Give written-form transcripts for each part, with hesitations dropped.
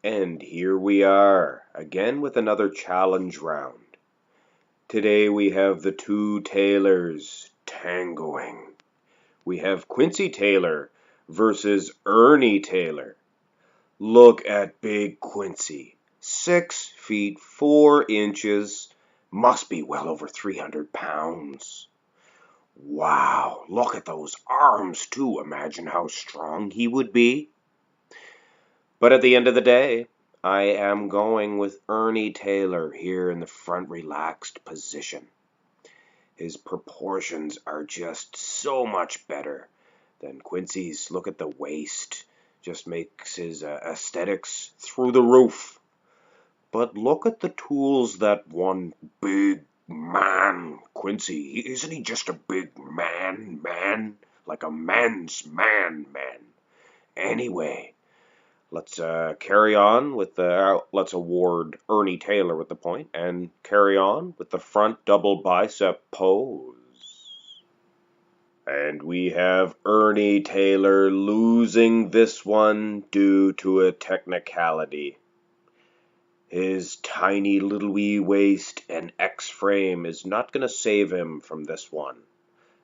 And here we are, again with another challenge round. Today we have the two Taylors tangoing. We have Quincy Taylor versus Ernie Taylor. Look at big Quincy. 6 feet 4 inches. Must be well over 300 pounds. Wow, look at those arms too. Imagine how strong he would be. But at the end of the day, I am going with Ernie Taylor here in the front relaxed position. His proportions are just so much better than Quincy's. Look at the waist. Just makes his aesthetics through the roof. But look at the tools that one big man, Quincy, isn't he just a big man? Like a man's man. Anyway, let's carry on with let's award Ernie Taylor with the point and carry on with the front double bicep pose. And we have Ernie Taylor losing this one due to a technicality. His tiny little wee waist and X-frame is not going to save him from this one.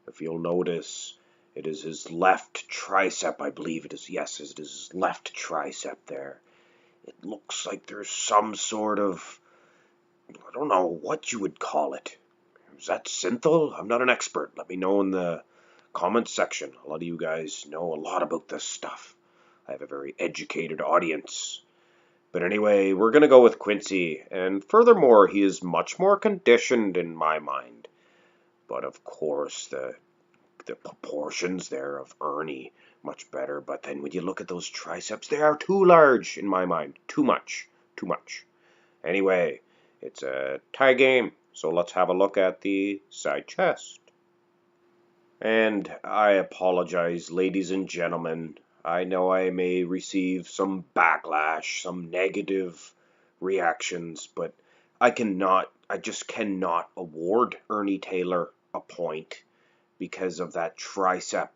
If you'll notice, it is his left tricep, I believe it is. Yes, it is his left tricep there. It looks like there's some sort of, I don't know what you would call it. Is that synthol? I'm not an expert. Let me know in the comments section. A lot of you guys know a lot about this stuff. I have a very educated audience. But anyway, we're going to go with Quincy. And furthermore, he is much more conditioned in my mind. But of course, the proportions there of Ernie much better. But then when you look at those triceps, they are too large in my mind. Too much. Anyway, it's a tie game. So let's have a look at the side chest. And I apologize, ladies and gentlemen. I know I may receive some backlash, some negative reactions, but I just cannot award Ernie Taylor a point because of that tricep.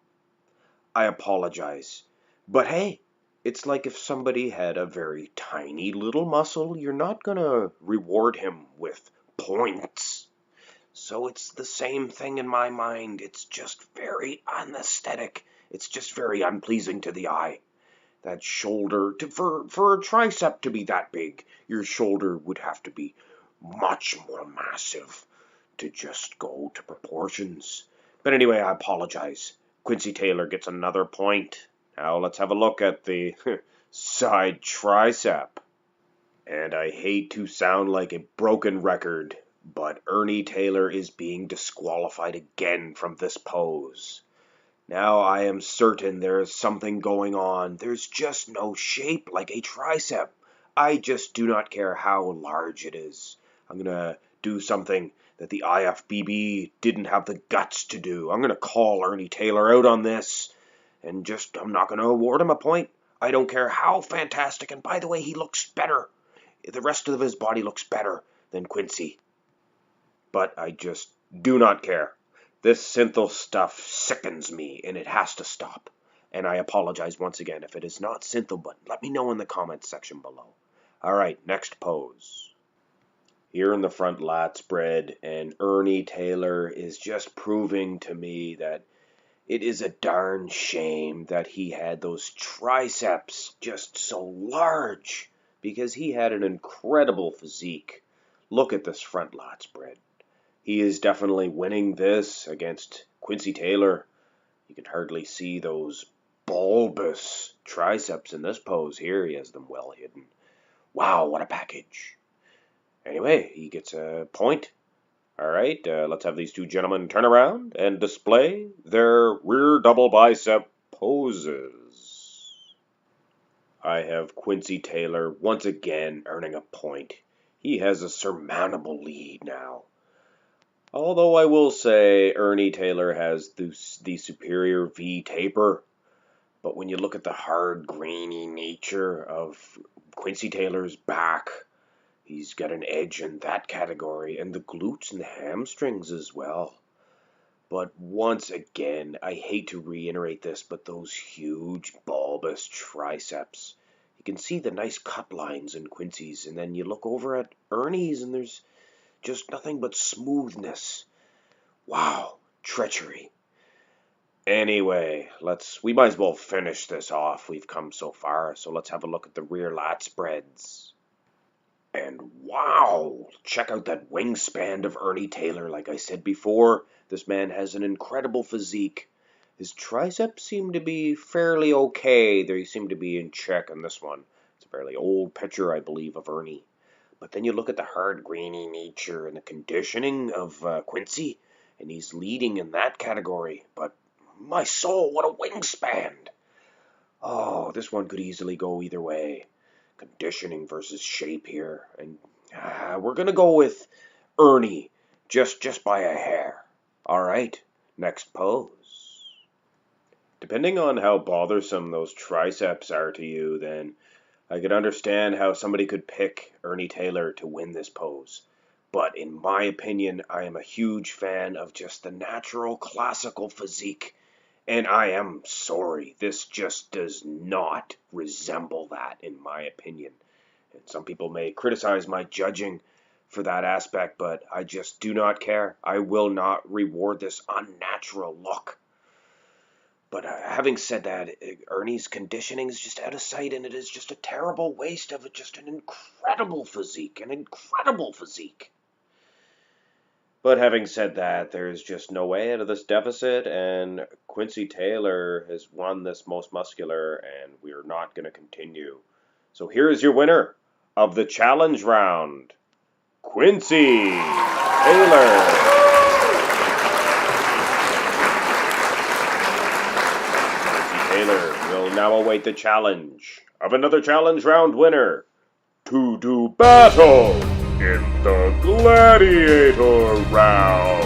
I apologize. But hey, it's like if somebody had a very tiny little muscle, you're not going to reward him with points. So it's the same thing in my mind. It's just very unaesthetic. It's just very unpleasing to the eye. That shoulder, for a tricep to be that big, your shoulder would have to be much more massive to just go to proportions. But anyway, I apologize. Quincy Taylor gets another point. Now let's have a look at the side tricep. And I hate to sound like a broken record, but Ernie Taylor is being disqualified again from this pose. Now I am certain there is something going on. There's just no shape like a tricep. I just do not care how large it is. I'm going to do something that the IFBB didn't have the guts to do. I'm going to call Ernie Taylor out on this, and I'm not going to award him a point. I don't care how fantastic, and by the way, he looks better. The rest of his body looks better than Quincy. But I just do not care. This synthol stuff sickens me, and it has to stop. And I apologize once again if it is not synthol, but let me know in the comments section below. Alright, next pose. Here in the front lat spread, and Ernie Taylor is just proving to me that it is a darn shame that he had those triceps just so large, because he had an incredible physique. Look at this front lat spread. He is definitely winning this against Quincy Taylor. You can hardly see those bulbous triceps in this pose here. He has them well hidden. Wow, what a package. Anyway, he gets a point. All right, let's have these two gentlemen turn around and display their rear double bicep poses. I have Quincy Taylor once again earning a point. He has a surmountable lead now. Although I will say Ernie Taylor has the superior V taper, but when you look at the hard, grainy nature of Quincy Taylor's back, he's got an edge in that category, and the glutes and the hamstrings as well. But once again, I hate to reiterate this, but those huge bulbous triceps, you can see the nice cut lines in Quincy's, and then you look over at Ernie's and there's just nothing but smoothness. Wow, treachery. Anyway, we might as well finish this off. We've come so far, so let's have a look at the rear lat spreads. And wow, check out that wingspan of Ernie Taylor. Like I said before, this man has an incredible physique. His triceps seem to be fairly okay. They seem to be in check on this one. It's a fairly old picture, I believe, of Ernie. But then you look at the hard, grainy nature and the conditioning of Quincy, and he's leading in that category. But my soul, what a wingspan! Oh, this one could easily go either way. Conditioning versus shape here. And we're going to go with Ernie, just by a hair. All right, next pose. Depending on how bothersome those triceps are to you, then I could understand how somebody could pick Ernie Taylor to win this pose. But in my opinion, I am a huge fan of just the natural classical physique. And I am sorry, this just does not resemble that, in my opinion. And some people may criticize my judging for that aspect, but I just do not care. I will not reward this unnatural look. But having said that, Ernie's conditioning is just out of sight, and it is just a terrible waste of just an incredible physique. But having said that, there's just no way out of this deficit, and Quincy Taylor has won this most muscular, and we're not going to continue. So here is your winner of the challenge round, Quincy Taylor. Quincy Taylor will now await the challenge of another challenge round winner to do battle in the gladiator round.